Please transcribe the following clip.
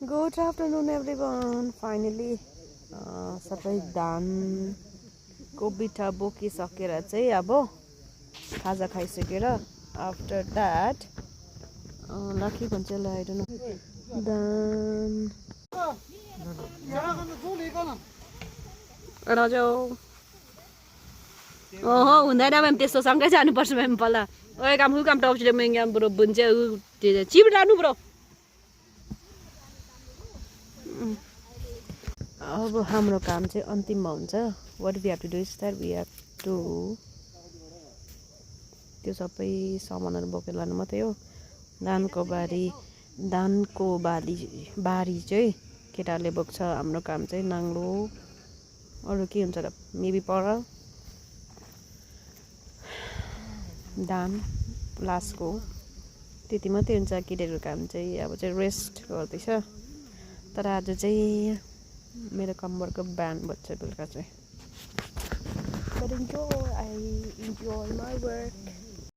Good afternoon everyone. Finally सबै धानको बिटा बोकिसकेर चाहिँ अब खाजा खाइसकेर आफ्टर द्याट लकी भन्छ ल I don't know धान रजौ ओहो हुँदैन म्याम त्यस्तो सँगै जानुपर्छ म्याम पहिला ओए काम काम टाउचले मेङ्गाम ब्रो बुन्छ चिप लानु ब्रो अब हाम्रो काम चाहिँ अन्तिममा हुन्छ what we have to do is that we have to त्यो सबै सामानहरू बोकेर लानु मात्रै हो धानको बारी चाहिँ केटाहरूले बोक्छ हाम्रो काम चाहिँ नाङ्लो अरू के हुन्छ र मेबी पर धान लासको त्यति मात्रै हुन्छ केटाहरूको काम चाहिँ अब चाहिँ रेस्ट गर्दैछ तर आज चाहिँ मेरो कम्मरको ब्यान्ड बज्छ बेलुका चाहिँ but I enjoy my work